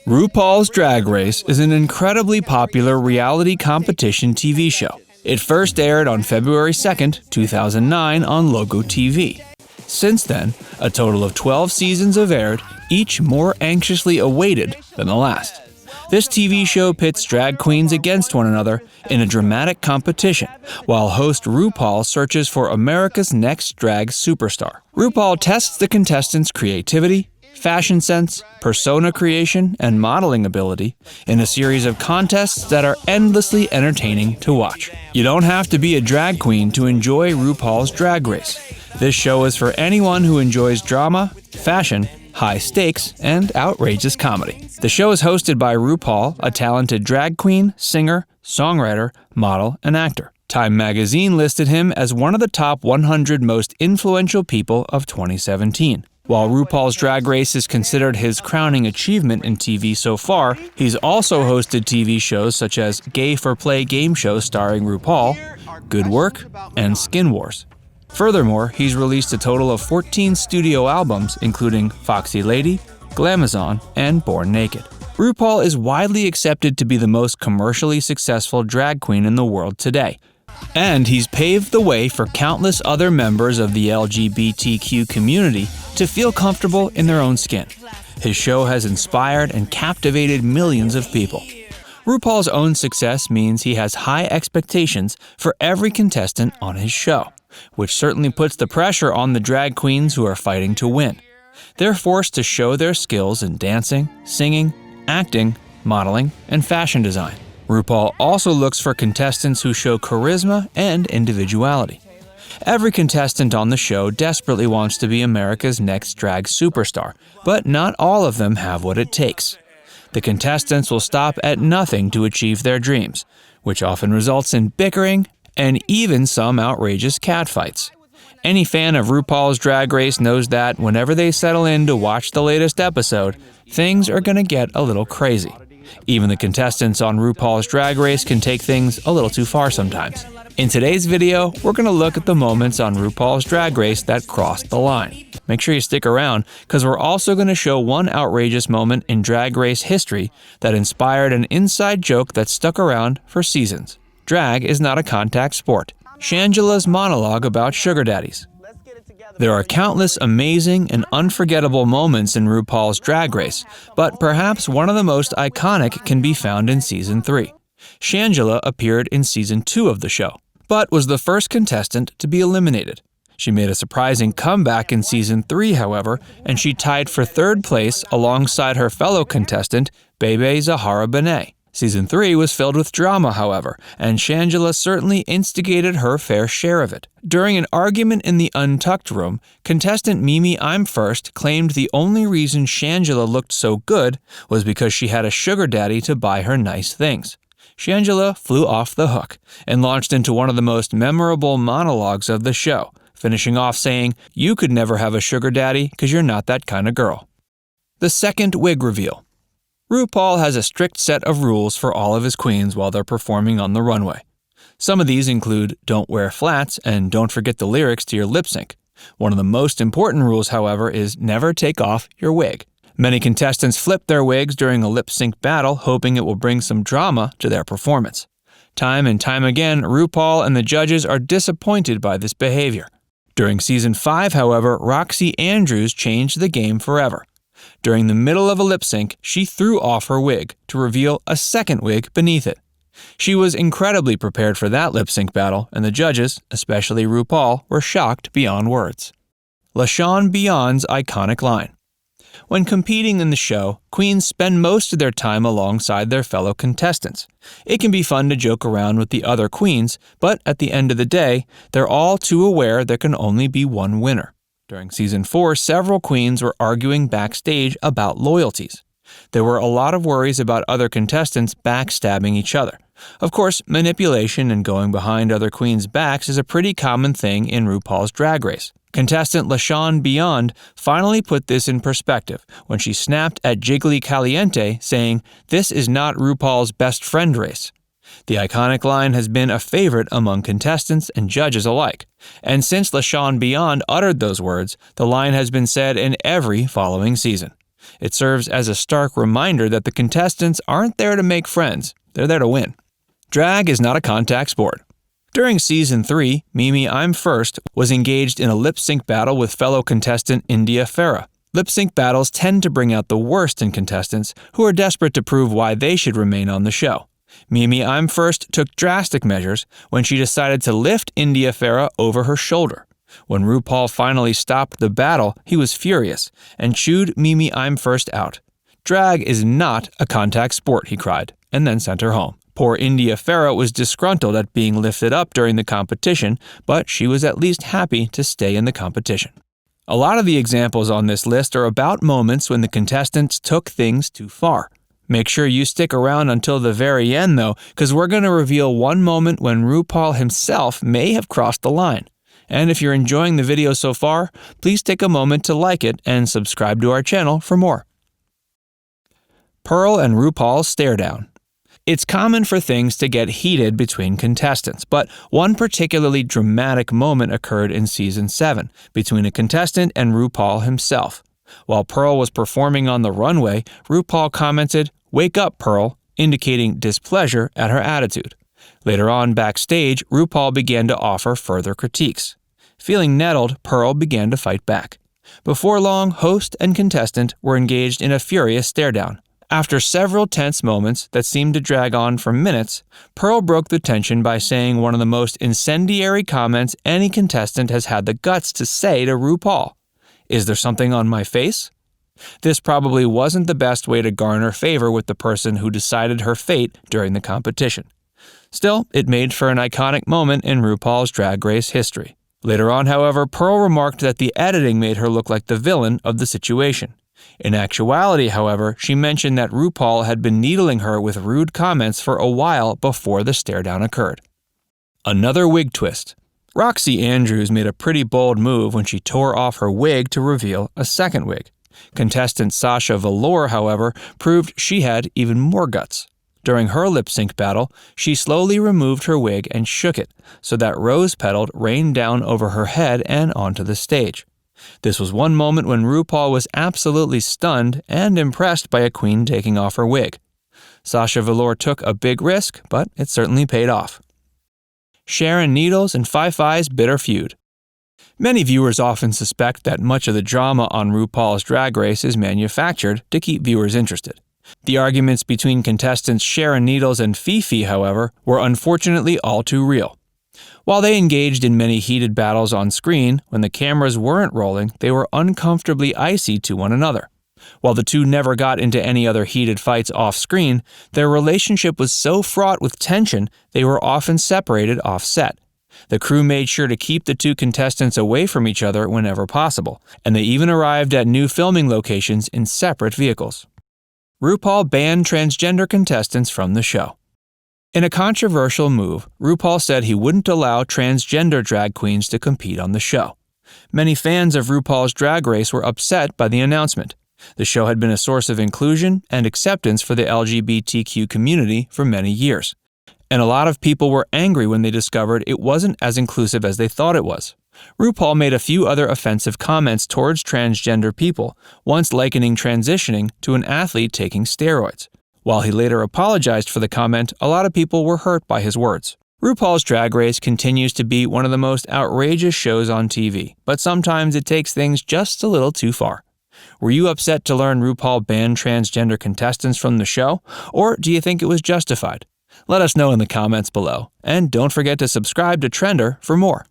RuPaul's Drag Race is an incredibly popular reality competition TV show. It first aired on February 2nd, 2009 on Logo TV. Since then, a total of 12 seasons have aired, each more anxiously awaited than the last. This TV show pits drag queens against one another in a dramatic competition, while host RuPaul searches for America's next drag superstar. RuPaul tests the contestants' creativity, fashion sense, persona creation, and modeling ability in a series of contests that are endlessly entertaining to watch. You don't have to be a drag queen to enjoy RuPaul's Drag Race. This show is for anyone who enjoys drama, fashion, high stakes, and outrageous comedy. The show is hosted by RuPaul, a talented drag queen, singer, songwriter, model, and actor. Time magazine listed him as one of the top 100 most influential people of 2017. While RuPaul's Drag Race is considered his crowning achievement in TV so far, he's also hosted TV shows such as Gay for Play game show starring RuPaul, Good Work, and Skin Wars. Furthermore, he's released a total of 14 studio albums, including Foxy Lady, Glamazon, and Born Naked. RuPaul is widely accepted to be the most commercially successful drag queen in the world today. And he's paved the way for countless other members of the LGBTQ community to feel comfortable in their own skin. His show has inspired and captivated millions of people. RuPaul's own success means he has high expectations for every contestant on his show, which certainly puts the pressure on the drag queens who are fighting to win. They're forced to show their skills in dancing, singing, acting, modeling, and fashion design. RuPaul also looks for contestants who show charisma and individuality. Every contestant on the show desperately wants to be America's next drag superstar, but not all of them have what it takes. The contestants will stop at nothing to achieve their dreams, which often results in bickering and even some outrageous catfights. Any fan of RuPaul's Drag Race knows that whenever they settle in to watch the latest episode, things are going to get a little crazy. Even the contestants on RuPaul's Drag Race can take things a little too far sometimes. In today's video, we're going to look at the moments on RuPaul's Drag Race that crossed the line. Make sure you stick around, because we're also going to show one outrageous moment in Drag Race history that inspired an inside joke that stuck around for seasons. Drag is not a contact sport. Shangela's monologue about sugar daddies. There are countless amazing and unforgettable moments in RuPaul's Drag Race, but perhaps one of the most iconic can be found in Season 3. Shangela appeared in Season 2 of the show, but was the first contestant to be eliminated. She made a surprising comeback in Season 3, however, and she tied for third place alongside her fellow contestant, Bebe Zahara Benet. Season 3 was filled with drama, however, and Shangela certainly instigated her fair share of it. During an argument in the Untucked room, contestant Mimi I'm First claimed the only reason Shangela looked so good was because she had a sugar daddy to buy her nice things. Shangela flew off the hook and launched into one of the most memorable monologues of the show, finishing off saying, "You could never have a sugar daddy because you're not that kind of girl." The second wig reveal. RuPaul has a strict set of rules for all of his queens while they're performing on the runway. Some of these include don't wear flats and don't forget the lyrics to your lip sync. One of the most important rules, however, is never take off your wig. Many contestants flip their wigs during a lip sync battle, hoping it will bring some drama to their performance. Time and time again, RuPaul and the judges are disappointed by this behavior. During Season 5, however, Roxy Andrews changed the game forever. During the middle of a lip sync, she threw off her wig to reveal a second wig beneath it. She was incredibly prepared for that lip sync battle, and the judges, especially RuPaul, were shocked beyond words. LaShawn Beyond's iconic line. When competing in the show, queens spend most of their time alongside their fellow contestants. It can be fun to joke around with the other queens, but at the end of the day, they're all too aware there can only be one winner. During Season 4, several queens were arguing backstage about loyalties. There were a lot of worries about other contestants backstabbing each other. Of course, manipulation and going behind other queens' backs is a pretty common thing in RuPaul's Drag Race. Contestant LaShawn Beyond finally put this in perspective when she snapped at Jiggly Caliente, saying, "This is not RuPaul's best friend race." The iconic line has been a favorite among contestants and judges alike, and since LaShawn Beyond uttered those words, the line has been said in every following season. It serves as a stark reminder that the contestants aren't there to make friends, they're there to win. Drag is not a contact sport. During Season 3, Mimi I'm First was engaged in a lip-sync battle with fellow contestant India Farah. Lip-sync battles tend to bring out the worst in contestants who are desperate to prove why they should remain on the show. Mimi I'm First took drastic measures when she decided to lift India Farah over her shoulder. When RuPaul finally stopped the battle, he was furious and chewed Mimi I'm First out. "Drag is not a contact sport," he cried, and then sent her home. Poor India Farah was disgruntled at being lifted up during the competition, but she was at least happy to stay in the competition. A lot of the examples on this list are about moments when the contestants took things too far. Make sure you stick around until the very end though, because we're going to reveal one moment when RuPaul himself may have crossed the line. And if you're enjoying the video so far, please take a moment to like it and subscribe to our channel for more. Pearl and RuPaul's stare down. It's common for things to get heated between contestants, but one particularly dramatic moment occurred in Season 7 between a contestant and RuPaul himself. While Pearl was performing on the runway, RuPaul commented, "Wake up, Pearl," indicating displeasure at her attitude. Later on backstage, RuPaul began to offer further critiques. Feeling nettled, Pearl began to fight back. Before long, host and contestant were engaged in a furious stare-down. After several tense moments that seemed to drag on for minutes, Pearl broke the tension by saying one of the most incendiary comments any contestant has had the guts to say to RuPaul. "Is there something on my face?" This probably wasn't the best way to garner favor with the person who decided her fate during the competition. Still, it made for an iconic moment in RuPaul's Drag Race history. Later on, however, Pearl remarked that the editing made her look like the villain of the situation. In actuality, however, she mentioned that RuPaul had been needling her with rude comments for a while before the stare-down occurred. Another wig twist. Roxy Andrews made a pretty bold move when she tore off her wig to reveal a second wig. Contestant Sasha Velour, however, proved she had even more guts. During her lip-sync battle, she slowly removed her wig and shook it so that rose-petaled rained down over her head and onto the stage. This was one moment when RuPaul was absolutely stunned and impressed by a queen taking off her wig. Sasha Velour took a big risk, but it certainly paid off. Sharon Needles and Fi Fi's bitter feud. Many viewers often suspect that much of the drama on RuPaul's Drag Race is manufactured to keep viewers interested. The arguments between contestants Sharon Needles and Fifi, however, were unfortunately all too real. While they engaged in many heated battles on screen, when the cameras weren't rolling, they were uncomfortably icy to one another. While the two never got into any other heated fights off-screen, their relationship was so fraught with tension they were often separated off-set. The crew made sure to keep the two contestants away from each other whenever possible, and they even arrived at new filming locations in separate vehicles. RuPaul banned transgender contestants from the show. In a controversial move, RuPaul said he wouldn't allow transgender drag queens to compete on the show. Many fans of RuPaul's Drag Race were upset by the announcement. The show had been a source of inclusion and acceptance for the LGBTQ community for many years. And a lot of people were angry when they discovered it wasn't as inclusive as they thought it was. RuPaul made a few other offensive comments towards transgender people, once likening transitioning to an athlete taking steroids. While he later apologized for the comment, a lot of people were hurt by his words. RuPaul's Drag Race continues to be one of the most outrageous shows on TV, but sometimes it takes things just a little too far. Were you upset to learn RuPaul banned transgender contestants from the show, or do you think it was justified? Let us know in the comments below, and don't forget to subscribe to Trender for more.